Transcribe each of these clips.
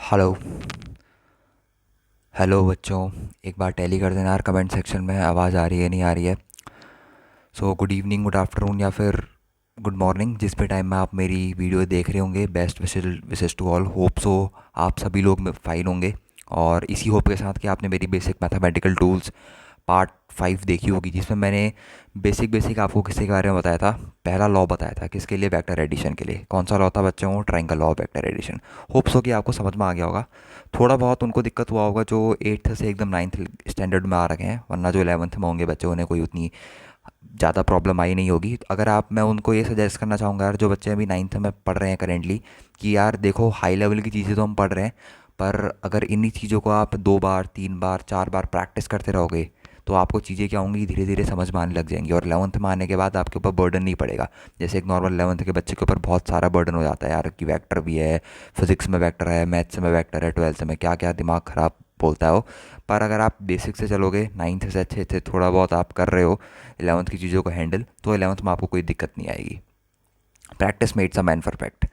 Hello. Hello बच्चों, एक बार tally कर देना यार कमेंट सेक्शन में, आवाज़ आ रही है नहीं आ रही है। So good evening, good afternoon या फिर गुड मॉर्निंग, जिस भी टाइम में आप मेरी वीडियो देख रहे होंगे। Best wishes to all, hope so आप सभी लोग फाइन होंगे। और इसी होप के साथ कि आपने मेरी बेसिक मैथमेटिकल टूल्स पार्ट 5 देखी होगी, जिसमें मैंने बेसिक बेसिक आपको किसी के बारे में बताया था। पहला लॉ बताया था किसके लिए, वेक्टर एडिशन के लिए। कौन सा लॉ था बच्चों? Triangle law of vector addition. Hopes हो कि आपको समझ में आ गया होगा। थोड़ा बहुत उनको दिक्कत हुआ होगा जो 8th से एकदम 9th स्टैंडर्ड में आ रखे हैं, वरना जो 11th में होंगे बच्चे उन्हें कोई उतनी ज़्यादा प्रॉब्लम आई नहीं होगी। अगर आप, मैं उनको ये सजेस्ट करना चाहूँगा यार, जो बच्चे अभी 9th में पढ़ रहे हैं करेंटली, कि यार देखो हाई लेवल की चीज़ें तो हम पढ़ रहे हैं, पर अगर इन्हीं चीज़ों को आप 2 बार 3 बार 4 बार प्रैक्टिस करते रहोगे तो आपको चीज़ें क्या होंगी, धीरे धीरे समझ में आने लग जाएंगी। और 11th में आने के बाद आपके ऊपर बर्डन नहीं पड़ेगा। जैसे एक नॉर्मल 11th के बच्चे के ऊपर बहुत सारा बर्डन हो जाता है यार, कि वेक्टर भी है, फिजिक्स में वेक्टर है, मैथ्स में वेक्टर है, 12th में क्या क्या दिमाग ख़राब बोलता है वो। पर अगर आप बेसिक से चलोगे, 9th से अच्छे से थोड़ा बहुत आप कर रहे हो 11th की चीज़ों को हैंडल, तो 11th में आपको कोई दिक्कत नहीं आएगी। Practice makes a man perfect,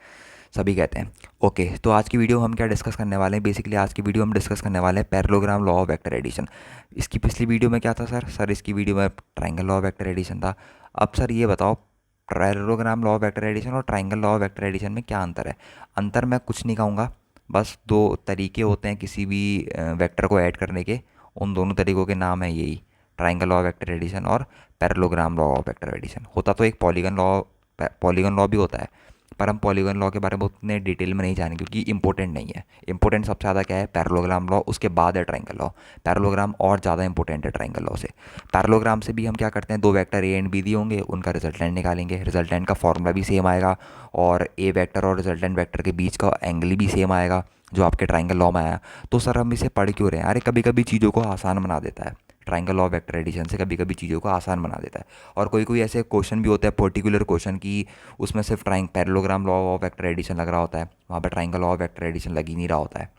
सभी कहते हैं। ओके, तो आज की वीडियो हम क्या डिस्कस करने वाले हैं? बेसिकली आज की वीडियो हम डिस्कस करने वाले हैं parallelogram law of vector addition. इसकी पिछली वीडियो में क्या था सर इसकी वीडियो में triangle law of vector addition था। अब सर ये बताओ, parallelogram law of vector addition और triangle law of vector addition में क्या अंतर है? अंतर मैं कुछ नहीं कहूँगा, बस दो तरीके होते हैं किसी भी वेक्टर को ऐड करने के। उन दोनों तरीक़ों के नाम है यही, triangle law of vector addition और parallelogram law of vector addition. होता तो एक पॉलीगन लॉ भी होता है, पर हम पॉलीगन लॉ के बारे में उतने डिटेल में नहीं जानेंगे क्योंकि इंपॉर्टेंट नहीं है। इंपॉर्टेंट सबसे ज़्यादा क्या है? पैरेललोग्राम लॉ, उसके बाद है ट्रायंगल लॉ। पैरेललोग्राम और ज़्यादा इंपॉर्टेंट है ट्रायंगल लॉ से। पैरेललोग्राम से भी हम क्या करते हैं, दो वेक्टर ए एंड बी दिए होंगे, उनका रिजल्टेंट निकालेंगे। रिजल्टेंट का फॉर्मूला भी सेम आएगा और ए वेक्टर और रिजल्टेंट वेक्टर के बीच का एंगल भी सेम आएगा जो आपके ट्रायंगल लॉ में आया। तो सर हम इसे पढ़ क्यों रहे हैं? अरे कभी कभी चीज़ों को आसान बना देता है, ट्रायंगल लॉ वेक्टर एडिशन से कभी कभी चीज़ों को आसान बना देता है। और कोई कोई ऐसे क्वेश्चन भी होता है, पर्टिकुलर क्वेश्चन की उसमें सिर्फ parallelogram law of vector addition लग रहा होता है, वहाँ पर triangle law of vector addition लग ही नहीं रहा होता है।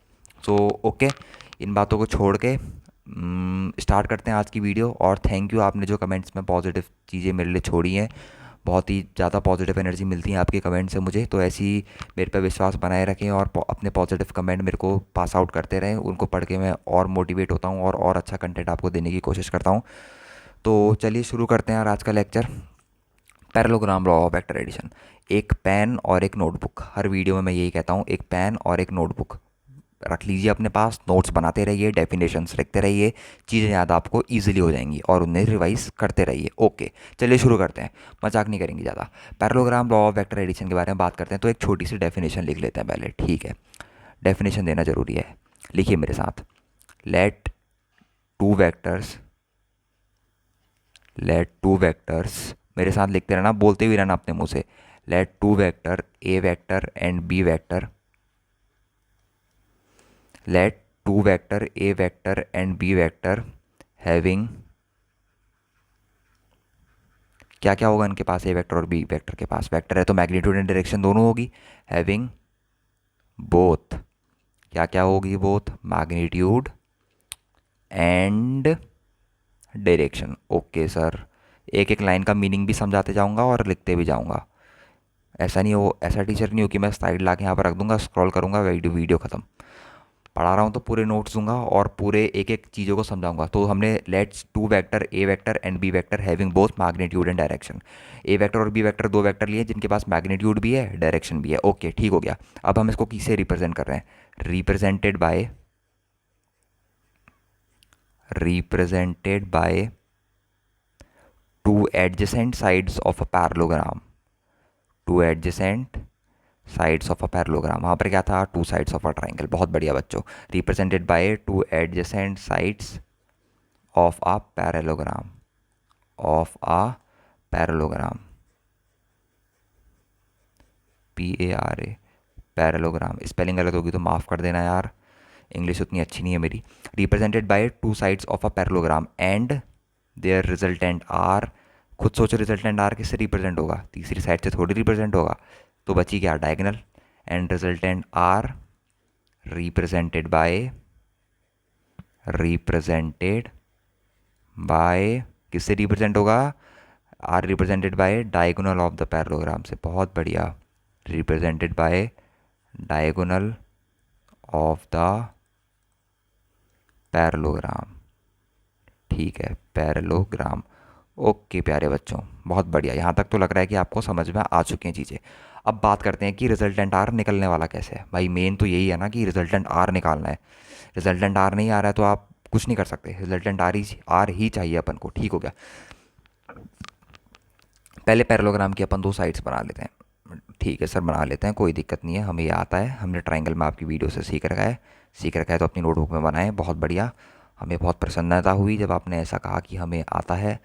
सो ओके, इन बातों को छोड़ के स्टार्ट करते हैं आज की वीडियो। और थैंक यू, आपने जो कमेंट्स में पॉजिटिव चीज़ें मेरे लिए छोड़ी हैं, बहुत ही ज़्यादा पॉजिटिव एनर्जी मिलती है आपके कमेंट से मुझे। तो ऐसी मेरे पे विश्वास बनाए रखें और अपने पॉजिटिव कमेंट मेरे को पास आउट करते रहें। उनको पढ़ के मैं और मोटिवेट होता हूँ और अच्छा कंटेंट आपको देने की कोशिश करता हूँ। तो चलिए शुरू करते हैं यार आज का lecture. Parallelogram law of vector addition. एक पेन और एक नोटबुक, हर वीडियो में मैं यही कहता हूँ, एक पेन और एक नोटबुक रख लीजिए अपने पास। नोट्स बनाते रहिए, डेफिनेशंस लिखते रहिए, चीज़ें याद आपको ईजिली हो जाएंगी और उन्हें रिवाइज करते रहिए। ओके, चलिए शुरू करते हैं, मजाक नहीं करेंगे ज़्यादा। Parallelogram law of vector addition के बारे में बात करते हैं, तो एक छोटी सी डेफिनेशन लिख लेते हैं पहले, ठीक है? डेफिनेशन देना ज़रूरी है, लिखिए मेरे साथ। Let two vectors let two vectors, मेरे साथ लिखते रहना, बोलते भी रहना अपने मुंह से। Let two vector A vector and B vector, let two vector A vector and B vector having, क्या क्या होगा इनके पास? ए वेक्टर और बी वेक्टर के पास वेक्टर है तो मैग्नीट्यूड एंड डायरेक्शन दोनों होगी। हैविंग बोथ, क्या क्या होगी? Both magnitude and direction. Okay sir, एक एक लाइन का मीनिंग भी समझाते जाऊंगा और लिखते भी जाऊंगा। ऐसा नहीं हो, ऐसा टीचर नहीं हो कि मैं स्लाइड ला के यहाँ पर रख दूंगा, स्क्रॉल करूंगा, वीडियो वीडियो खत्म। पढ़ा रहा हूँ तो पूरे नोट्स दूंगा और पूरे एक एक चीज़ों को समझाऊंगा। तो हमने let's two vector A vector and B vector having both magnitude and direction. A vector और बी वेक्टर दो वेक्टर लिए जिनके पास मैग्नीट्यूड भी है, डायरेक्शन भी है। ओके, ठीक हो गया। अब हम इसको किससे रिप्रेजेंट कर रहे हैं? Represented by two adjacent sides of a parallelogram. Two adjacent sides of a parallelogram, वहाँ पर क्या था? To sides of a triangle. बहुत बढ़िया बच्चों, represented by two adjacent sides of a parallelogram, of a parallelogram, PARA, parallelogram. Spelling गलत होगी तो माफ़ कर देना यार, इंग्लिश उतनी अच्छी नहीं है मेरी। Represented by two sides of a parallelogram and their resultant R. खुद सोचो, रिजल्टेंट आर किससे रिप्रेजेंट होगा? तीसरी साइड से थोड़ी रिप्रेजेंट होगा, तो बची क्या? Diagonal. And resultant R represented by, represented by, किससे रिप्रेजेंट होगा? R represented by diagonal of the parallelogram से। बहुत बढ़िया, represented by diagonal of the parallelogram. ठीक है, पैरेललोग्राम। ओके प्यारे बच्चों, बहुत बढ़िया। यहाँ तक तो लग रहा है कि आपको समझ में आ चुकी हैं चीज़ें। अब बात करते हैं कि रिजल्टेंट आर निकलने वाला कैसे है। भाई मेन तो यही है ना कि रिजल्टेंट आर निकालना है। रिजल्टेंट आर नहीं आ रहा है तो आप कुछ नहीं कर सकते। रिजल्टेंट आर ही चाहिए अपन को। ठीक हो गया। पहले पैरेललोग्राम की अपन दो साइड्स बना लेते हैं। ठीक है सर, बना लेते हैं, कोई दिक्कत नहीं है, हमें ये आता है, हमने ट्राइंगल में आपकी वीडियो से सीख रखा है तो अपनी नोटबुक में बनाएं। बहुत बढ़िया। हमें बहुत प्रसन्नता हुई जब आपने ऐसा कहा कि हमें आता है,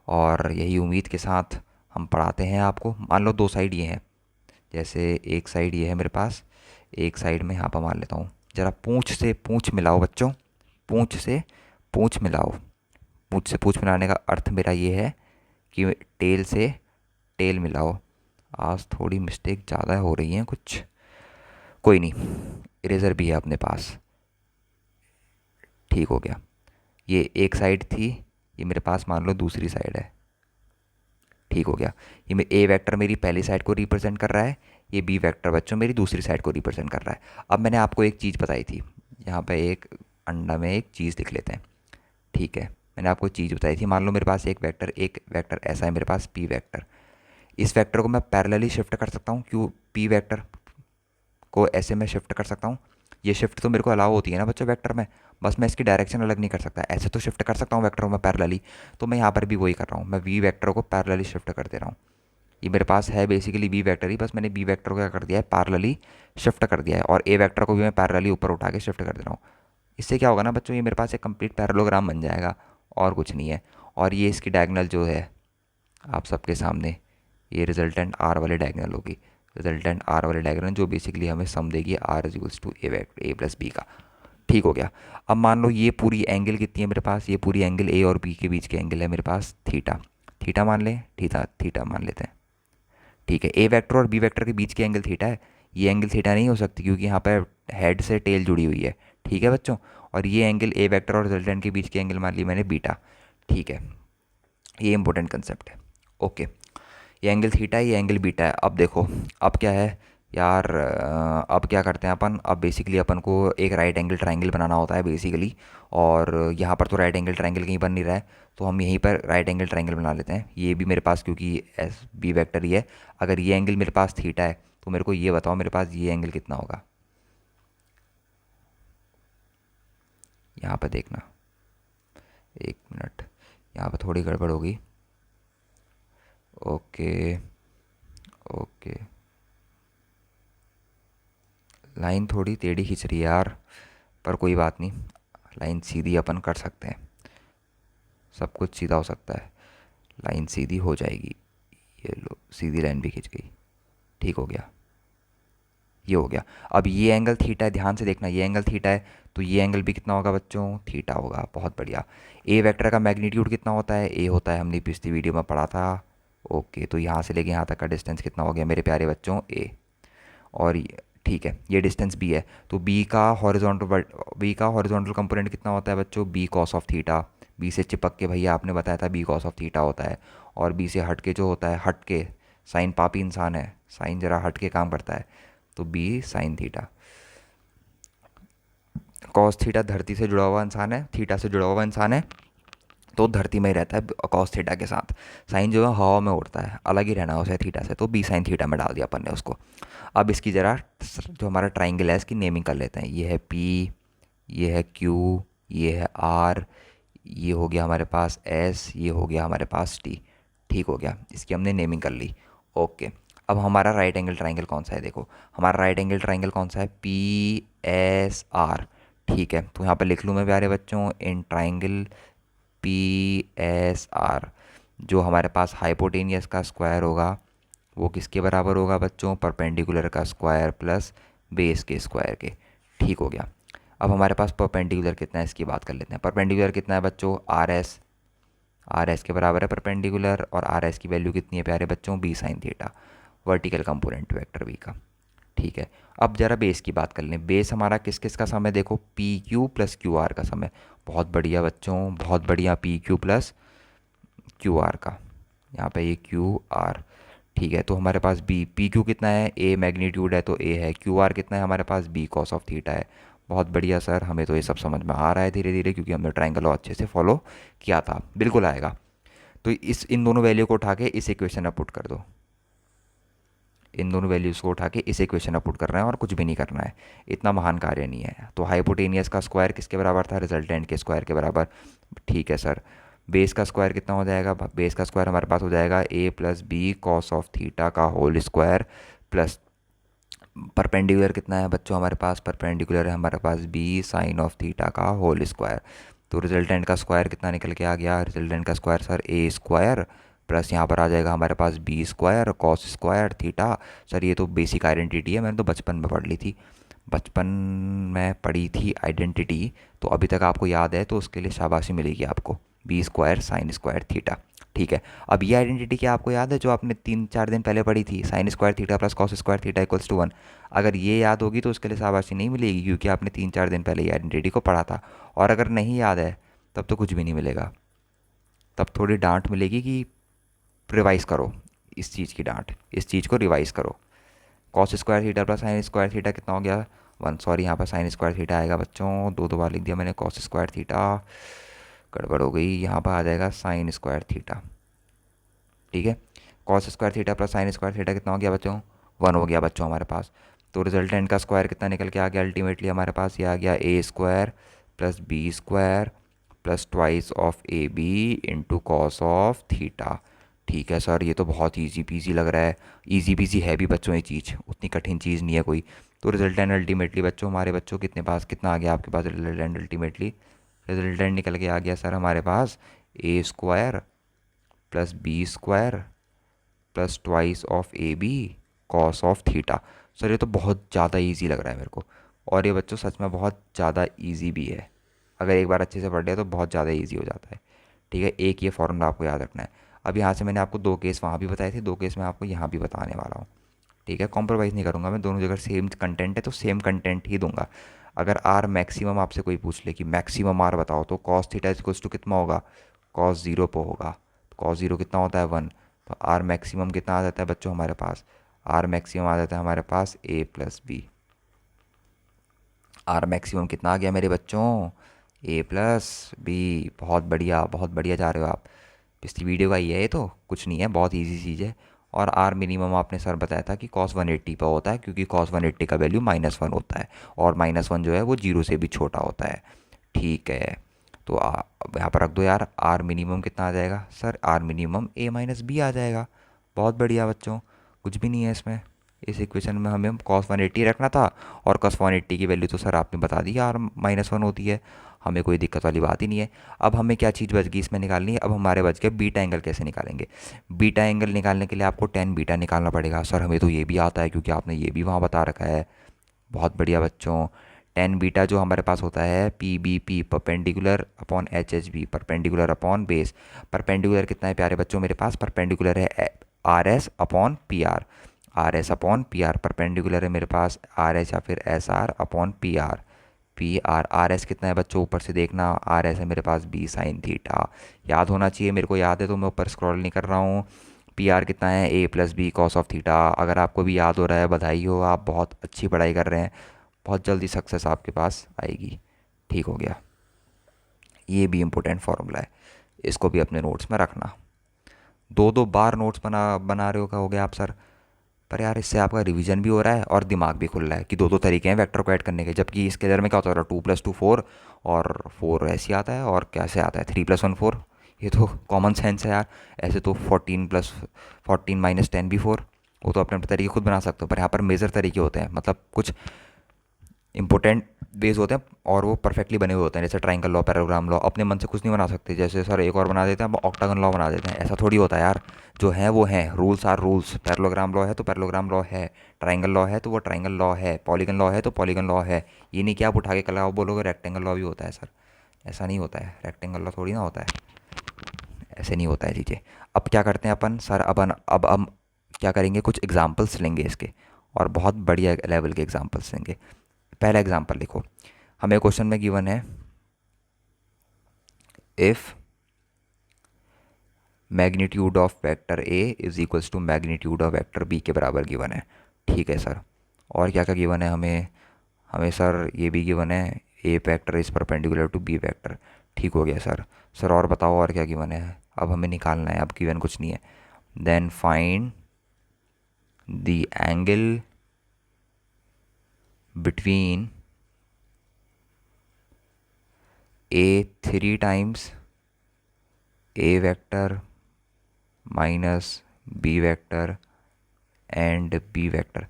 और यही उम्मीद के साथ हम पढ़ाते हैं आपको। मान लो दो साइड ये हैं, जैसे एक साइड ये है मेरे पास, एक साइड में यहाँ पर मान लेता हूँ। ज़रा पूँछ से पूँछ मिलाओ बच्चों, पूँछ से पूँछ मिलाओ। पूँछ से पूँछ मिलाने का अर्थ मेरा ये है कि टेल से टेल मिलाओ। आज थोड़ी मिस्टेक ज़्यादा हो रही हैं कुछ, कोई नहीं, इरेज़र भी है अपने पास। ठीक हो गया। ये एक साइड थी, ये मेरे पास मान लो दूसरी साइड है। ठीक हो गया। ये ए वेक्टर मेरी पहली साइड को रिप्रेजेंट कर रहा है, ये बी वेक्टर बच्चों मेरी दूसरी साइड को रिप्रेजेंट कर रहा है। अब मैंने आपको एक चीज़ बताई थी, यहाँ पे एक अंडा में एक चीज़ लिख लेते हैं। ठीक है, मैंने आपको चीज़ बताई थी। मान लो मेरे पास एक वेक्टर ऐसा है मेरे पास पी वेक्टर। इस वेक्टर को मैं पैरेलली शिफ्ट कर सकता हूँ। क्यों? पी वेक्टर को ऐसे मैं शिफ्ट कर सकता हूँ। ये शिफ्ट तो मेरे को अलाउ होती है ना बच्चों वेक्टर में, बस मैं इसकी डायरेक्शन अलग नहीं कर सकता। ऐसे तो शिफ्ट कर सकता हूँ वेक्टर को मैं पैरेलली, तो मैं यहाँ पर भी वही कर रहा हूँ, मैं वी वेक्टर को पैरेलली शिफ्ट कर दे रहा हूँ। ये मेरे पास है बेसिकली बी वेक्टर ही, बस मैंने बी वेक्टर को क्या कर दिया है, पैरेलली शिफ्ट कर दिया है, और ए वेक्टर को भी मैं पैरेलली ऊपर उठा के शिफ्ट कर दे रहा हूँ। इससे क्या होगा ना बच्चों, ये मेरे पास एक कंप्लीट पैरेललोग्राम बन जाएगा, और कुछ नहीं है। और ये इसकी डायगोनल जो है आप सबके सामने, ये रिजल्टेंट आर वाली डायगोनल होगी। रिजल्टेंट आर वाली डायगोनल जो बेसिकली हमें सम देगी R is equals to A plus B का। ठीक हो गया। अब मान लो ये पूरी एंगल कितनी है मेरे पास, ये पूरी एंगल ए और बी के बीच की एंगल है मेरे पास थीटा। थीटा मान लें, थीटा मान लेते हैं। ठीक है, ए वेक्टर और बी वेक्टर के बीच की एंगल थीटा है। ये एंगल थीटा नहीं हो सकती क्योंकि यहाँ पर हेड से टेल जुड़ी हुई है। ठीक है बच्चों, और ये एंगल ए वेक्टर और रिजल्टेंट के बीच की एंगल मान ली मैंने बीटा। ठीक है, ये इंपॉर्टेंट कंसेप्ट है। ओके, ये एंगल थीटा है, ये एंगल बीटा है। अब देखो, अब क्या है यार, अब क्या करते हैं अपन, अब बेसिकली अपन को एक राइट एंगल ट्रायंगल बनाना होता है बेसिकली। और यहाँ पर तो राइट एंगल ट्रायंगल कहीं बन नहीं रहा है, तो हम यहीं पर राइट एंगल ट्रायंगल बना लेते हैं। ये भी मेरे पास क्योंकि एस बी वेक्टर ही है, अगर ये एंगल मेरे पास थीटा है तो मेरे को ये बताओ मेरे पास ये एंगल कितना होगा। यहाँ पर देखना, एक मिनट, यहाँ पर थोड़ी गड़बड़ होगी। ओके ओके, लाइन थोड़ी टेढ़ी खींच रही है यार, पर कोई बात नहीं, लाइन सीधी अपन कर सकते हैं, सब कुछ सीधा हो सकता है, लाइन सीधी हो जाएगी। ये लो, सीधी लाइन भी खींच गई। ठीक हो गया, ये हो गया। अब ये एंगल थीटा है, ध्यान से देखना, ये एंगल थीटा है तो ये एंगल भी कितना होगा बच्चों, थीटा होगा। बहुत बढ़िया। ए वेक्टर का मैग्नीट्यूड कितना होता है, ए होता है, हमने पिछली वीडियो में पढ़ा था। ओके, तो यहाँ से लेके यहाँ तक का डिस्टेंस कितना हो गया मेरे प्यारे बच्चों, ए। और ठीक है, ये डिस्टेंस बी है, तो बी का हॉरिजॉन्टल कंपोनेंट कितना होता है बच्चों, बी कॉस ऑफ थीटा। बी से चिपक के भैया आपने बताया था बी कॉस ऑफ थीटा होता है, और बी से हट के जो होता है, हट के, साइन पापी इंसान है, साइन जरा हट के काम करता है, तो B sine theta. Cos theta धरती से जुड़ा हुआ इंसान है, थीटा से जुड़ा हुआ इंसान है, तो धरती में ही रहता है कॉस थीटा के साथ। साइन जो है हवा में उड़ता है, अलग ही रहना है उसे थीटा से, तो बी साइन थीटा में डाल दिया अपन ने उसको। अब इसकी ज़रा जो हमारा ट्राइंगल है इसकी नेमिंग कर लेते हैं। ये है पी, ये है क्यू, ये है आर, ये हो गया हमारे पास एस, ये हो गया हमारे पास टी। ठीक हो गया, इसकी हमने नेमिंग कर ली। ओके, अब हमारा राइट एंगल ट्राइंगल कौन सा है, देखो हमारा राइट एंगल ट्राइंगल कौन सा है, पी एस आर। ठीक है, तो यहाँ पर लिख लूँ मैं प्यारे बच्चों, in triangle P S R, जो हमारे पास हाइपोटेनियस का स्क्वायर होगा वो किसके बराबर होगा बच्चों, परपेंडिकुलर का स्क्वायर प्लस बेस के स्क्वायर के। ठीक हो गया। अब हमारे पास परपेंडिकुलर कितना है इसकी बात कर लेते हैं। परपेंडिकुलर कितना है बच्चों, आर एस के बराबर है परपेंडिकुलर, और आर एस की वैल्यू कितनी है प्यारे बच्चों, B sine theta, vertical component vector B का। ठीक है, अब जरा बेस की बात कर लें। बेस हमारा किस किस का सम है, देखो P Q plus Q R का सम है। बहुत बढ़िया बच्चों, बहुत बढ़िया, P Q plus Q R का, यहाँ पे ये क्यू आर। ठीक है, तो हमारे पास बी पी क्यू कितना है, ए मैग्नीट्यूड है तो ए है, क्यू आर कितना है हमारे पास, बी कॉस ऑफ थीटा है। बहुत बढ़िया सर, हमें तो ये सब समझ में आ रहा है धीरे धीरे, क्योंकि हमने ट्रायंगल लॉ अच्छे से फॉलो किया था, बिल्कुल आएगा। तो इन दोनों वैल्यू को उठा के इस इक्वेशन में पुट कर दो, इन दोनों वैल्यूज़ को उठा के इस इक्वेशन में पुट करना है और कुछ भी नहीं करना है, इतना महान कार्य नहीं है। तो हाइपोटेनियस का स्क्वायर किसके बराबर था, रिजल्टेंट के स्क्वायर के बराबर। ठीक है सर, बेस का स्क्वायर कितना हो जाएगा, बेस का स्क्वायर हमारे पास हो जाएगा A plus B cos of theta का होल स्क्वायर, प्लस परपेंडिकुलर कितना है बच्चों हमारे पास, परपेंडिकुलर है हमारे पास बी साइन ऑफ थीटा का होल स्क्वायर। तो रिजल्टेंट का स्क्वायर कितना निकल के आ गया, रिजल्टेंट का square sir A square plus यहाँ पर आ जाएगा हमारे पास B square cos square theta. Sir ये तो बेसिक आइडेंटिटी है, मैंने तो बचपन में पढ़ ली थी, बचपन में पढ़ी थी आइडेंटिटी, तो अभी तक आपको याद है, तो उसके लिए शाबाशी मिलेगी आपको, B square sine square theta. ठीक है, अब ये आइडेंटिटी क्या आपको याद है जो आपने 3-4 दिन पहले पढ़ी थी, sine square theta plus cos square theta equals to 1। अगर ये याद होगी तो उसके लिए शाबाशी नहीं मिलेगी, क्योंकि आपने 3-4 दिन पहले ये आइडेंटिटी को पढ़ा था। और अगर नहीं याद है तब तो कुछ भी नहीं मिलेगा, तब थोड़ी डांट मिलेगी कि रिवाइज़ करो इस चीज़ की, डांट इस चीज़ को रिवाइज़ करो। Cos square theta plus sign square theta कितना हो गया, 1, सॉरी यहाँ पर साइन स्क्वायर थीटा आएगा बच्चों, दो बार लिख दिया मैंने कॉस स्क्वायर थीटा, गड़बड़ हो गई, यहाँ पर आ जाएगा साइन स्क्वायर थीटा। ठीक है, cos square theta plus sign square theta कितना हो गया बच्चों, 1 हो गया बच्चों हमारे पास। तो रिजल्टेंट का स्क्वायर कितना निकल के आ गया, अल्टीमेटली हमारे पास ये आ गया A square plus B square plus twice of A B into cos of theta. ठीक है सर, ये तो बहुत इजी पीजी लग रहा है, इजी पीजी है भी बच्चों ये चीज़, उतनी कठिन चीज़ नहीं है कोई। तो रिजल्टेंट अल्टीमेटली बच्चों हमारे बच्चों कितने पास कितना आ गया आपके पास, रिजल्टेंट अल्टीमेटली रिजल्टेंट निकल के आ गया सर हमारे पास A square plus B square plus twice of A B cos of theta. Sir ये तो बहुत ज़्यादा इजी लग रहा है मेरे को, और ये बच्चों सच में बहुत ज़्यादा इजी भी है, अगर एक बार अच्छे से पढ़ लिया तो बहुत ज़्यादा इजी हो जाता है। ठीक है, एक ये फॉर्मूला आपको याद रखना है। अब यहाँ से मैंने आपको 2 केस वहाँ भी बताए थे, 2 केस मैं आपको यहाँ भी बताने वाला हूँ। ठीक है, कॉम्प्रोमाइज़ नहीं करूँगा मैं, दोनों जगह सेम कंटेंट है तो सेम कंटेंट ही दूंगा। अगर आर मैक्सिमम आपसे कोई पूछ ले कि मैक्सिमम आर बताओ, तो कॉस थीटा इक्वल्स टू कितना होगा, कॉस ज़ीरो पे होगा, कॉस ज़ीरो कितना होता है 1, तो आर मैक्सिमम कितना आ जाता है बच्चों हमारे पास, आर मैक्सिमम आ जाता है हमारे पास ए प्लस बी। आर मैक्सिमम कितना आ गया मेरे बच्चों, ए प्लस बी। बहुत बढ़िया जा रहे हो आप, पिछली वीडियो का ही है ये, तो कुछ नहीं है, बहुत इजी चीज़ है। और आर मिनिमम आपने सर बताया था कि कॉस 180 पर होता है, क्योंकि कॉस 180 का वैल्यू -1 होता है, और -1 जो है वो 0 से भी छोटा होता है। ठीक है, तो अब यहाँ पर रख दो यार, आर मिनिमम कितना आ जाएगा sir, R minimum A minus B आ जाएगा। बहुत बढ़िया बच्चों, कुछ भी नहीं है इसमें, इस इक्वेशन में हमें cos 180 रखना था, और cos 180 की वैल्यू तो सर आपने बता दी आर -1 होती है, हमें कोई दिक्कत वाली बात ही नहीं है। अब हमें क्या चीज़ बच गई इसमें निकालनी है, अब हमारे बच गए बीटा एंगल कैसे निकालेंगे। बीटा एंगल निकालने के लिए आपको tan बीटा निकालना पड़ेगा। सर हमें तो ये भी आता है, क्योंकि आपने ये भी वहाँ बता रखा है। बहुत बढ़िया बच्चों, tan बीटा जो हमारे पास होता है P B P, perpendicular upon H H B, perpendicular upon base. Perpendicular कितना है प्यारे बच्चों मेरे पास, परपेंडिकुलर है R S upon P R, R S upon P R, perpendicular है मेरे पास आर एस या फिर S R upon P R, P R. R S कितना है बच्चों, ऊपर से देखना, आर एस है मेरे पास बी साइन थीटा, याद होना चाहिए, मेरे को याद है तो मैं ऊपर स्क्रॉल नहीं कर रहा हूँ। पी आर कितना है, A plus B cos of theta. अगर आपको भी याद हो रहा है बधाई हो, आप बहुत अच्छी पढ़ाई कर रहे हैं, बहुत जल्दी सक्सेस आपके पास आएगी। ठीक हो गया, ये भी इम्पोर्टेंट फार्मूला है, इसको भी अपने नोट्स में रखना। 2-2 बार नोट्स बना बना रहे हो गया आप सर, पर यार इससे आपका रिवीजन भी हो रहा है और दिमाग भी खुल रहा है कि 2-2 तरीके हैं वेक्टर को ऐड करने के, जबकि इसके अंदर में क्या होता है 2 + 2 4, और 4 ऐसे आता है, और कैसे आता है 3 + 1 4। ये तो कॉमन सेंस है यार, ऐसे तो 14 - 10 भी 4, वो तो अपने अपने तरीके खुद बना सकते हो, पर यहाँ पर मेजर तरीके होते हैं, मतलब कुछ इंपॉर्टेंट वेज होते हैं, और वो परफेक्टली बने हुए होते हैं, जैसे ट्राइंगल लॉ, पैराग्राम लॉ, अपने मन से कुछ नहीं बना सकते, जैसे सर एक और बना देते हैं, अब ऑक्टागन लॉ बना देते हैं, ऐसा थोड़ी होता है यार। जो है वो है, rules are rules, parallelogram law है तो पैरेललोग्राम लॉ है, ट्राइंगल लॉ है तो वो ट्राइंगल लॉ है, पॉलीगन लॉ है तो पॉलीगन लॉ है। ये नहीं कि आप उठा के कल आप बोलोगे रेक्टेंगल लॉ भी होता है सर, ऐसा नहीं होता है, रेक्टेंगल लॉ थोड़ी ना होता है, ऐसे नहीं होता है चीज़ें। अब क्या करते हैं अपन सर, अब हम क्या करेंगे, कुछ एग्जाम्पल्स लेंगे इसके, और बहुत बढ़िया लेवल के एग्जाम्पल्स लेंगे। पहला एग्जाम्पल लिखो, हमें क्वेश्चन में गिवन है, if magnitude of vector A is equals to magnitude of vector B के बराबर गिवन है। ठीक है सर, और क्या क्या गिवन है हमें? हमें सर ये भी गिवन है, A vector is perpendicular to B vector. ठीक हो गया सर। सर और बताओ और क्या गिवन है? अब हमें निकालना है, अब गिवन कुछ नहीं है। Then find the angle between A 3 times A vector minus B vector and B vector.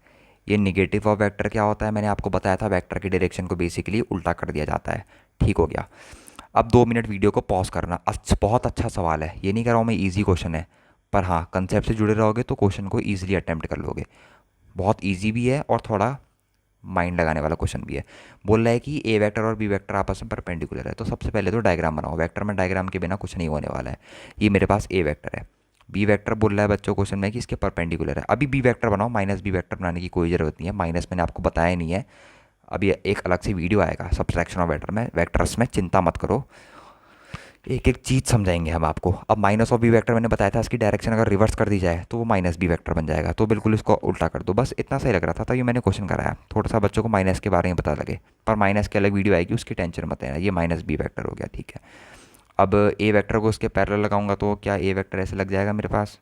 ये निगेटिव ऑफ वेक्टर क्या होता है? मैंने आपको बताया था, वेक्टर की डायरेक्शन को बेसिकली उल्टा कर दिया जाता है। ठीक हो गया। अब 2 मिनट वीडियो को पॉज करना। बहुत अच्छा सवाल है, ये नहीं कह रहा हूँ मैं ईजी क्वेश्चन है, पर हाँ कंसेप्ट से जुड़े रहोगे तो क्वेश्चन को ईजिली अटैम्प्ट कर लोगे। बहुत ईजी भी है और थोड़ा माइंड लगाने वाला क्वेश्चन भी है। बोल रहा है कि ए वेक्टर और बी वेक्टर आपस में परपेंडिकुलर है, तो सबसे पहले तो डायग्राम बनाओ। वेक्टर में डायग्राम के बिना कुछ नहीं होने वाला है। ये मेरे पास ए वेक्टर है, बी वेक्टर बोल रहा है बच्चों क्वेश्चन में कि इसके परपेंडिकुलर है। अभी बी वेक्टर बनाओ, माइनस बी वेक्टर बनाने की कोई ज़रूरत नहीं है, माइनस मैंने आपको बताया नहीं है। अभी एक अलग से वीडियो आएगा सब्सट्रैक्शन ऑफ वेक्टर में, वेक्टर्स में, चिंता मत करो, एक एक चीज़ समझाएंगे हम आपको। अब माइनस ऑफ बी वेक्टर मैंने बताया था, इसकी डायरेक्शन अगर रिवर्स कर दी जाए तो वो माइनस बी वेक्टर बन जाएगा, तो बिल्कुल इसको उल्टा कर दो। बस इतना सही लग रहा था, तभी मैंने क्वेश्चन कराया, थोड़ा सा बच्चों को माइनस के बारे में पता लगे। पर माइनस की अलग वीडियो आएगी, उसकी टेंशन मत लेना। ये माइनस बी वेक्टर हो गया, ठीक है। अब ए वेक्टर को उसके पैरेलल लगाऊंगा तो क्या ए वेक्टर ऐसे लग जाएगा मेरे पास?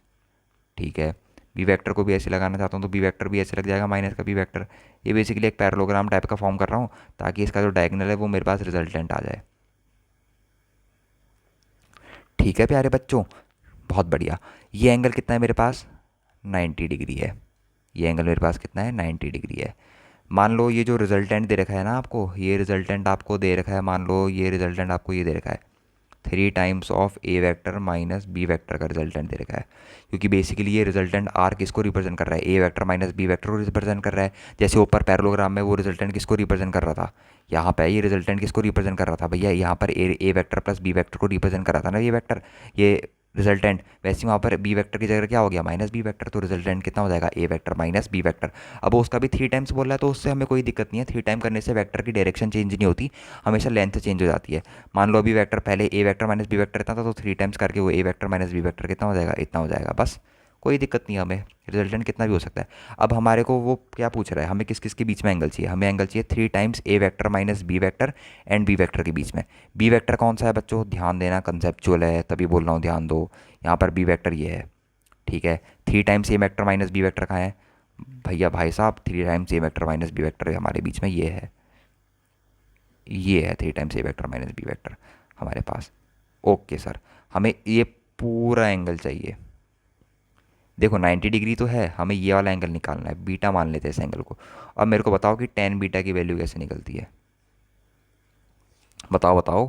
ठीक है। बी वेक्टर को भी ऐसे लगाना चाहता हूँ तो बी वेक्टर भी ऐसे लग जाएगा, माइनस का बी वेक्टर। ये बेसिकली एक पैरेललोग्राम टाइप का फॉर्म कर रहा हूँ ताकि इसका जो डायगोनल है वो मेरे पास रिजल्टेंट आ जाए। ठीक है प्यारे बच्चों, बहुत बढ़िया। ये एंगल कितना है मेरे पास? 90 डिग्री है। ये एंगल मेरे पास कितना है? 90 डिग्री है। मान लो ये जो रिजल्टेंट दे रखा है ना आपको, ये रिजल्टेंट आपको दे रखा है, मान लो ये रिजल्टेंट आपको ये दे रखा है 3 times of A vector minus B vector का रिजल्टेंट दे रखा है। क्योंकि बेसिकली ये रिजल्टेंट आर किसको रिप्रेजेंट कर रहा है? A vector minus B vector को रिप्रेजेंट कर रहा है। जैसे ऊपर पैरेललोग्राम में वो रिजल्टेंट किसको रिप्रेजेंट कर रहा था, यहाँ पे ये रिजल्टेंट किसको रिप्रेजेंट कर रहा था भैया? यहाँ पर ए वेक्टर प्लस बी वेक्टर को रिप्रेजेंट कर रहा था ना ये वेक्टर, ये रिजल्टेंट। वैसे ही वहाँ पर बी वेक्टर की जगह क्या हो गया? Minus B vector. तो रिजल्टेंट कितना हो जाएगा? A vector minus B vector. अब उसका भी 3 टाइम्स बोल रहा है तो उससे हमें कोई दिक्कत नहीं है, 3 टाइम करने से वेक्टर की डायरेक्शन चेंज नहीं होती, हमेशा लेंथ चेंज हो जाती है। मान लो अभी वेक्टर पहले ए वेक्टर माइनस बी वेक्टर इतना था, तो 3 टाइम्स करके वो ए वेक्टर माइनस बी वेक्टर कितना हो जाएगा? इतना हो जाएगा। बस कोई दिक्कत नहीं है, हमें रिजल्टेंट कितना भी हो सकता है। अब हमारे को वो क्या पूछ रहा है, हमें किस किस के बीच में एंगल चाहिए? हमें एंगल चाहिए 3 times A vector minus B vector and B vector के बीच में। बी वेक्टर कौन सा है बच्चों? ध्यान देना, कंसेप्चुअल है तभी बोल रहा हूँ, ध्यान दो। यहाँ पर बी वेक्टर ये है, ठीक है। 3 times A vector minus B vector कहाँ है भैया? भाई साहब 3 times A vector minus B vector हमारे बीच में ये है, ये है 3 times A vector minus B vector हमारे पास। ओके सर, हमें ये पूरा एंगल चाहिए। देखो 90 डिग्री तो है, हमें ये वाला एंगल निकालना है, बीटा मान लेते हैं इस एंगल को। अब मेरे को बताओ कि टेन बीटा की वैल्यू कैसे निकलती है? बताओ बताओ,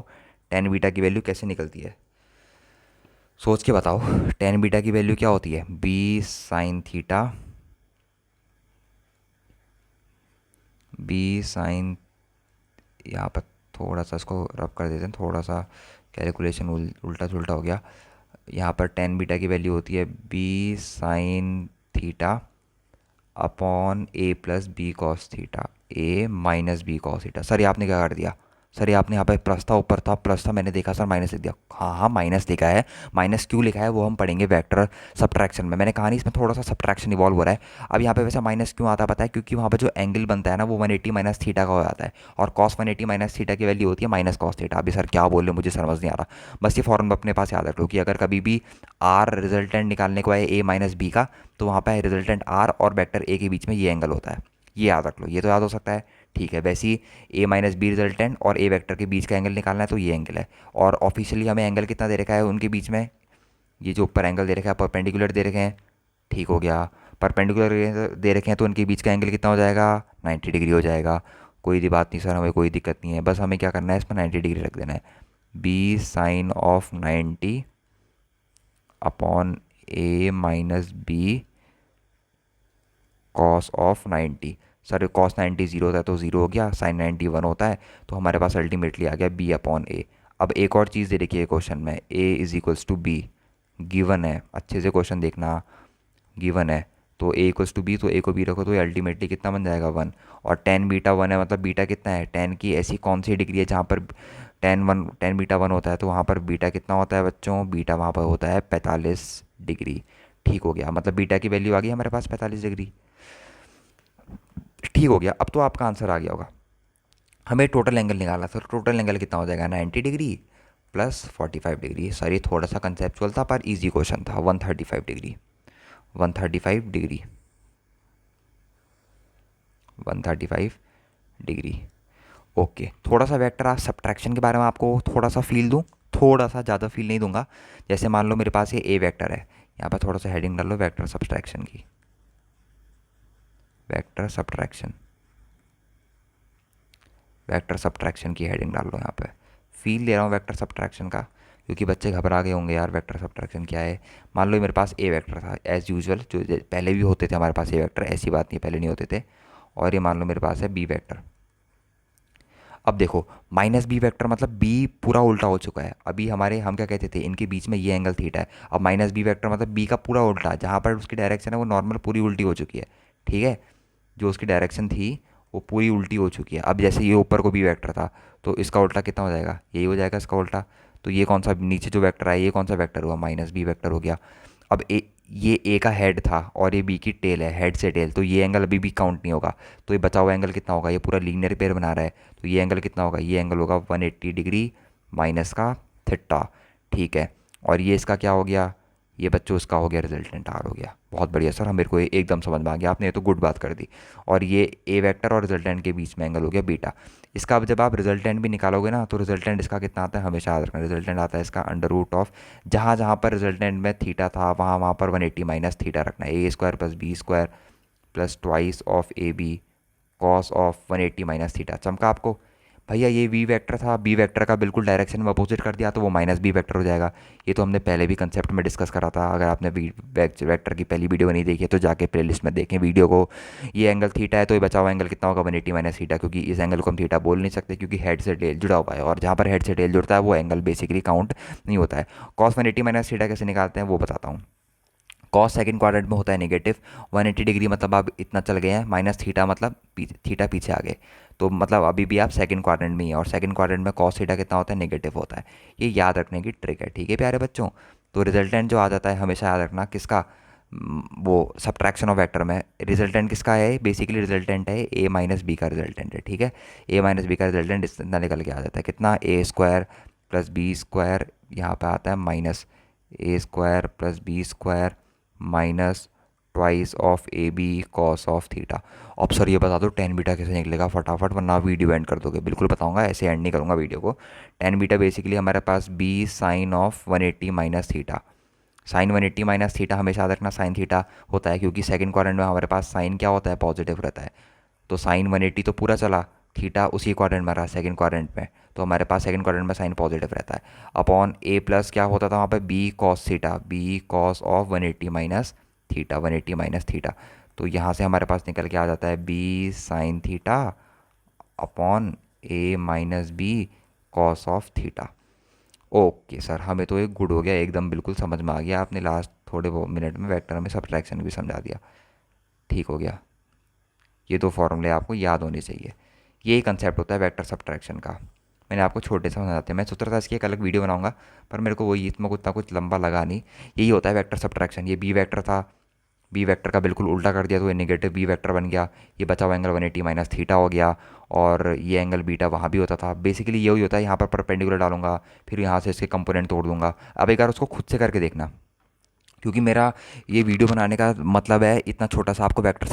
टेन बीटा की वैल्यू कैसे निकलती है? सोच के बताओ। टेन बीटा की वैल्यू क्या होती है? B sine theta, B sine, यहाँ पर थोड़ा सा इसको रब कर देते हैं, थोड़ा सा कैलकुलेशन उल्टा सुल्टा हो गया। यहाँ पर टेन बीटा की वैल्यू होती है B sine theta upon A plus B cos theta, A minus B cos theta. Sir ये आपने क्या कर दिया? सर ये आपने यहाँ पे प्लस था, ऊपर था प्लस था, मैंने देखा सर माइनस लिख दिया। हाँ हाँ माइनस लिखा है, माइनस क्यों लिखा है वो हम पढ़ेंगे वेक्टर सब्ट्रैक्शन में। मैंने कहा नहीं इसमें थोड़ा सा सब्ट्रैक्शन इवॉल्व हो रहा है। अब यहाँ पे वैसे माइनस क्यों आता है पता है? क्योंकि वहाँ पर जो एंगल बनता है ना वो 180 माइनस थीटा का हो जाता है, और कॉस 180 माइनस थीटा की वैल्यू होती है माइनस कॉस थीटा। अभी सर क्या बोल रहे हो, मुझे समझ नहीं आ रहा। बस ये फॉर्मूला अपने पास याद रख लो कि अगर कभी भी आर रिजल्टेंट निकालने को आए ए माइनस बी का, तो वहाँ पर रिजल्टेंट आर और वेक्टर ए के बीच में ये एंगल होता है। ये याद रख लो, ये तो याद हो सकता है, ठीक है। वैसे ही ए माइनस बी रिजल्टेंट और ए वेक्टर के बीच का एंगल निकालना है तो ये एंगल है। और ऑफिशियली हमें एंगल कितना दे रखा है उनके बीच में? ये जो ऊपर एंगल दे रखा है परपेंडिकुलर दे रखे हैं, ठीक हो गया। परपेंडिकुलर दे रखे हैं तो उनके बीच का एंगल कितना हो जाएगा? 90 डिग्री हो जाएगा। कोई भी बात नहीं सर, हमें कोई दिक्कत नहीं है, बस हमें क्या करना है इसमें 90 डिग्री रख देना है। B sine of 90 upon A minus B cos of 90। Sir cos 90 zero होता है तो ज़ीरो हो गया, साइन 90 1 होता है, तो हमारे पास अल्टीमेटली आ गया बी अपॉन ए। अब एक और चीज़ दे रखी है क्वेश्चन में, A is equals to B, given है, अच्छे से क्वेश्चन देखना, गिवन है। तो ए इक्वल्स टू बी, तो ए को बी रखो तो ये अल्टीमेटली कितना बन जाएगा? 1। और टेन बीटा 1 है, मतलब बीटा कितना है? टेन की ऐसी कौन सी डिग्री है जहाँ पर टेन बीटा 1 होता है तो वहाँ पर बीटा कितना होता है बच्चों, बीटा वहाँ पर होता है 45 डिग्री। ठीक हो गया, मतलब बीटा की वैल्यू आ गई हमारे पास 45 डिग्री। ठीक हो गया, अब तो आपका आंसर आ गया होगा। हमें टोटल एंगल निकाला, तो टोटल एंगल कितना हो जाएगा, 90 डिग्री प्लस 45 डिग्री। सॉरी थोड़ा सा कंसेप्चुअल था पर इजी क्वेश्चन था। 135 डिग्री, 135 डिग्री, 135 डिग्री। ओके, थोड़ा सा वेक्टर आप सब्ट्रैक्शन के बारे में आपको थोड़ा सा फील दूँ, थोड़ा सा, ज़्यादा फील नहीं दूंगा। जैसे मान लो मेरे पास ये ए वेक्टर है, यहाँ पर थोड़ा सा हेडिंग डाल लो वेक्टर सब्ट्रैक्शन की, वेक्टर सब्ट्रैक्शन, वेक्टर सब्ट्रैक्शन की हेडिंग डाल लो यहाँ पे। फील दे रहा हूँ वेक्टर सब्ट्रैक्शन का, क्योंकि बच्चे घबरा गए होंगे यार वेक्टर सब्ट्रैक्शन क्या है। मान लो मेरे पास ए वेक्टर था एज़ यूजुअल, जो पहले भी होते थे हमारे पास ए वेक्टर, ऐसी बात नहीं पहले नहीं होते थे। और ये मान लो मेरे पास है बी वेक्टर। अब देखो माइनस बी वेक्टर मतलब बी पूरा उल्टा हो चुका है। अभी हमारे हम क्या कहते थे, इनके बीच में ये एंगल थीटा है। अब माइनस बी वेक्टर मतलब बी का पूरा उल्टा, जहाँ पर उसकी डायरेक्शन है वो नॉर्मल पूरी उल्टी हो चुकी है। ठीक है, जो उसकी डायरेक्शन थी वो पूरी उल्टी हो चुकी है। अब जैसे ये ऊपर को बी वेक्टर था तो इसका उल्टा कितना हो जाएगा, यही हो जाएगा इसका उल्टा। तो ये कौन सा नीचे जो वेक्टर है ये कौन सा वेक्टर हुआ, माइनस बी वेक्टर हो गया। अब ये ए का हेड था और ये बी की टेल है, हेड से टेल, तो ये एंगल अभी भी काउंट नहीं होगा। तो ये बचा हुआ एंगल कितना होगा, ये पूरा लीनियर पेयर बना रहा है, तो ये एंगल कितना होगा, ये एंगल होगा 180 डिग्री माइनस का थीटा। ठीक है, और ये इसका क्या हो गया, ये बच्चों उसका हो गया रिजल्टेंट आर हो गया। बहुत बढ़िया सर, हम मेरे को एकदम समझ में आ गया, आपने ये तो गुड बात कर दी। और ये ए वेक्टर और रिजल्टेंट के बीच में एंगल हो गया बीटा। इसका अब जब आप रिजल्टेंट भी निकालोगे ना तो रिजल्टेंट इसका कितना आता है, हमेशा याद रखना, रिजल्टेंट आता है इसका अंडर रूट ऑफ, जहाँ जहाँ पर रिजल्टेंट में थीटा था वहाँ वहाँ पर 180 माइनस थीटा रखना है। A square plus B square plus twice of A B cos of 180 minus theta. चमका आपको भैया, ये वी वेक्टर था, बी वेक्टर का बिल्कुल डायरेक्शन में अपोजिट कर दिया तो वो माइनस बी वेक्टर हो जाएगा। ये तो हमने पहले भी कंसेप्ट में डिस्कस करा था। अगर आपने वेक्टर की पहली वीडियो नहीं देखी है तो जाके प्लेलिस्ट में देखें वीडियो को। ये एंगल थीटा है तो ये बचा हुआ एंगल कितना होगा, 180 माइनस थीटा, क्योंकि इस एंगल को हम थीटा बोल नहीं सकते क्योंकि हेड से टेल जुड़ा हुआ है, और जहाँ पर हेड से टेल जुड़ता है वो एंगल बेसिकली काउंट नहीं होता है। कॉस 180 माइनस थीटा कैसे निकालते हैं वो बताता हूँ। कॉस सेकंड क्वाड्रेंट में होता है नेगेटिव, 180 डिग्री मतलब आप इतना चल गए हैं, माइनस थीटा मतलब थीटा पीछे आ गए, तो मतलब अभी भी आप सेकंड क्वाड्रेंट में ही है, और सेकंड क्वाड्रेंट में कॉस थीटा कितना होता है, नेगेटिव होता है। ये याद रखने की ट्रिक है, ठीक है प्यारे बच्चों। तो रिजल्टेंट जो आ जाता है हमेशा याद रखना किसका, वो सब्ट्रैक्शन ऑफ वेक्टर में रिजल्टेंट किसका है, बेसिकली रिजल्टेंट है ए माइनस बी का रिजल्टेंट है। ठीक है, ए माइनस बी का रिजल्टेंट इतना निकल के आ जाता है कितना, A square plus B square, यहाँ पे आता है minus A square plus B square minus twice of A B cos of theta. अब सर ये बता दो टेन बीटा कैसे निकलेगा फटाफट, वरना वीडियो एंड कर दोगे। बिल्कुल बताऊंगा, ऐसे एंड नहीं करूंगा वीडियो को। टेन बीटा बेसिकली हमारे पास B sine of 180 minus theta. Sine 180 minus theta हमेशा याद रखना साइन थीटा होता है, क्योंकि सेकंड क्वाड्रेंट में हमारे पास साइन क्या होता है, पॉजिटिव रहता है। तो साइन 180 तो पूरा चला, थीटा उसी क्वाड्रेंट में रहा सेकंड क्वाड्रेंट में, तो हमारे पास सेकंड क्वाड्रेंट में साइन पॉजिटिव रहता है। अपॉन ए प्लस क्या होता था वहाँ पे, B cos theta, B cos of 180 minus theta, 180 minus theta. तो यहाँ से हमारे पास निकल के आ जाता है B sine theta upon A minus B cos of theta. Okay sir, हमें तो एक गुड हो गया एकदम, बिल्कुल समझ में आ गया। आपने लास्ट थोड़े वो मिनट में वेक्टर में सब्ट्रैक्शन भी समझा दिया, ठीक हो गया। ये दो फॉर्मूले आपको याद होने चाहिए। यही कंसेप्ट होता है वेक्टर सब्ट्रैक्शन का। मैंने आपको छोटे से समझाते हैं, मैं सोच रहा था इसकी एक अलग वीडियो बनाऊंगा पर मेरे को वही इसमें कुछ लंबा लगा नहीं। यही होता है वेक्टर सब्ट्रैक्शन। ये बी वेक्टर था, बी वेक्टर का बिल्कुल उल्टा कर दिया तो ये नेगेटिव बी वेक्टर बन गया। ये बचा हुआ एंगल 180 माइनस थीटा हो गया, और ये एंगल बीटा वहाँ भी होता था। बेसिकली यही होता है, यहाँ पर परपेंडिकुलर डालूंगा फिर यहाँ से इसके कंपोनेंट तोड़ दूंगा। अब एक बार उसको खुद से करके देखना, क्योंकि मेरा ये वीडियो बनाने का मतलब है, इतना छोटा सा आपको वेक्टर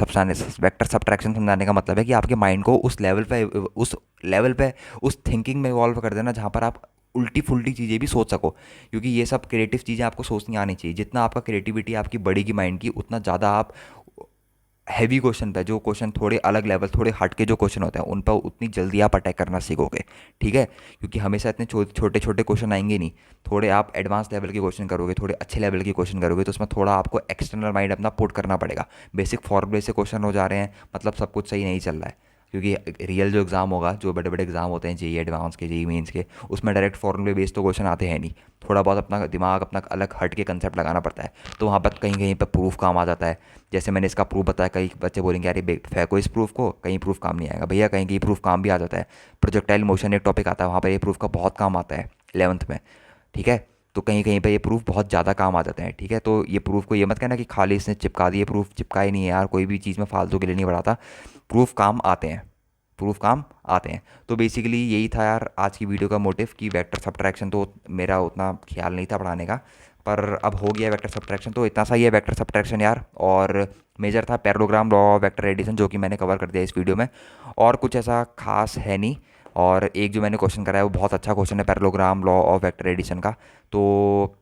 सब्ट्रैक्शन समझाने का मतलब है कि आपके माइंड को उस लेवल पे उस थिंकिंग में इवॉल्व कर देना जहाँ पर आप उल्टी फुल्टी चीज़ें भी सोच सको। क्योंकि ये सब क्रिएटिव चीज़ें आपको सोचनी आनी चाहिए। जितना आपका क्रिएटिविटी आपकी बढ़ेगी माइंड की, उतना ज़्यादा आप हैवी क्वेश्चन पे, जो क्वेश्चन थोड़े अलग लेवल, थोड़े हट के जो क्वेश्चन होते हैं उन पर उतनी जल्दी आप अटैक करना सीखोगे। ठीक है, क्योंकि हमेशा इतने छोटे छोटे क्वेश्चन आएंगे नहीं। थोड़े आप एडवांस लेवल के क्वेश्चन करोगे, थोड़े अच्छे लेवल के क्वेश्चन करोगे, तो उसमें थोड़ा आपको एक्सटर्नल माइंड अपना पुट करना पड़ेगा। बेसिक फॉर्मूले से क्वेश्चन हो जा रहे हैं मतलब सब कुछ सही नहीं चल रहा है। क्योंकि रियल जो एग्ज़ाम होगा, जो बड़े बड़े एग्ज़ाम होते हैं जेई एडवांस के, जेई मेंस के, उसमें डायरेक्ट फॉर्मूले बेस्ड तो क्वेश्चन आते हैं नहीं। थोड़ा बहुत अपना दिमाग अपना अलग हट के कंसेप्ट लगाना पड़ता है। तो वहाँ पर कहीं कहीं पर प्रूफ काम आ जाता है। जैसे मैंने इसका प्रूफ बताया, कई बच्चे बोलेंगे यार ये फेंको इस प्रूफ को, कहीं प्रूफ काम नहीं आएगा। भैया कहीं कहीं प्रूफ काम भी आ जाता है। प्रोजेक्टाइल मोशन एक टॉपिक आता है, वहाँ पर ये प्रूफ का बहुत काम आता है 11th में। ठीक है, तो कहीं कहीं पे ये प्रूफ बहुत ज़्यादा काम आ जाते हैं। ठीक है, तो ये प्रूफ को ये मत कहना कि खाली इसने चिपका दिए, प्रूफ चिपका ही नहीं है यार, कोई भी चीज़ में फालतू के लिए नहीं बढ़ाता। प्रूफ काम आते हैं, प्रूफ काम आते हैं। तो बेसिकली यही था यार आज की वीडियो का मोटिव, कि वेक्टर सब्ट्रैक्शन तो मेरा उतना ख्याल नहीं था पढ़ाने का, पर अब हो गया वेक्टर सब्ट्रैक्शन, तो इतना सा ही है वेक्टर सब्ट्रैक्शन यार। और मेजर था parallelogram, law of vector addition, जो कि मैंने कवर कर दिया इस वीडियो में, और कुछ ऐसा खास है नहीं। और एक जो मैंने क्वेश्चन कराया वो बहुत अच्छा क्वेश्चन है, parallelogram law of vector addition का। तो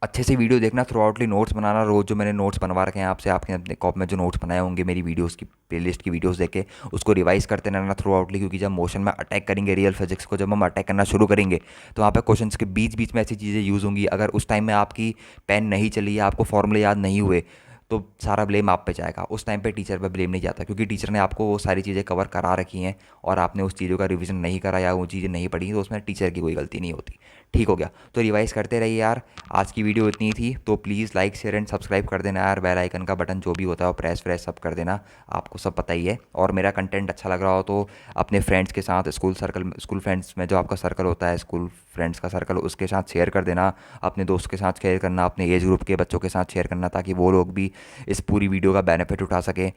अच्छे से वीडियो देखना, थ्रू आउटली नोट्स बनाना। रोज़ जो मैंने नोट्स बनवा रखे हैं आपसे, आपके अपने कॉप में जो नोट्स बनाए होंगे मेरी वीडियोस की प्लेलिस्ट की वीडियोस देख के, उसको रिवाइज करते रहना थ्रू आउटली। क्योंकि जब मोशन में अटैक करेंगे रियल फिजिक्स को, जब हम अटैक करना शुरू करेंगे, तो वहाँ पे क्वेश्चंस के बीच बीच में ऐसी चीज़ें यूज़ होंगी। अगर उस टाइम में आपकी पेन नहीं चली या आपको फॉर्मूले याद नहीं हुए, तो सारा ब्लेम आप पे जाएगा। उस टाइम पे टीचर पे ब्लेम नहीं जाता, क्योंकि टीचर ने आपको वो सारी चीज़ें कवर करा रखी हैं और आपने उस चीज़ों का रिवीजन नहीं करा या वो चीज़ें नहीं पढ़ी, तो उसमें टीचर की कोई गलती नहीं होती। ठीक हो गया, तो रिवाइज करते रहिए यार। आज की वीडियो इतनी थी, तो please like share and subscribe कर देना यार। बेल आइकन का बटन जो भी होता है वो प्रेस व्रेस सब कर देना, आपको सब पता ही है। और मेरा कंटेंट अच्छा लग रहा हो तो अपने फ्रेंड्स के साथ, स्कूल सर्कल, स्कूल फ्रेंड्स में जो आपका सर्कल होता है, स्कूल फ्रेंड्स का सर्कल, उसके साथ शेयर कर देना। अपने दोस्त के साथ शेयर करना, अपने एज ग्रुप के बच्चों के साथ शेयर करना, ताकि वो लोग भी इस पूरी वीडियो का बेनिफिट उठा सके।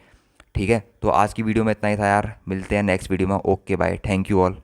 ठीक है, तो आज की वीडियो में इतना ही था यार, मिलते हैं नेक्स्ट वीडियो में। Okay bye, thank you all.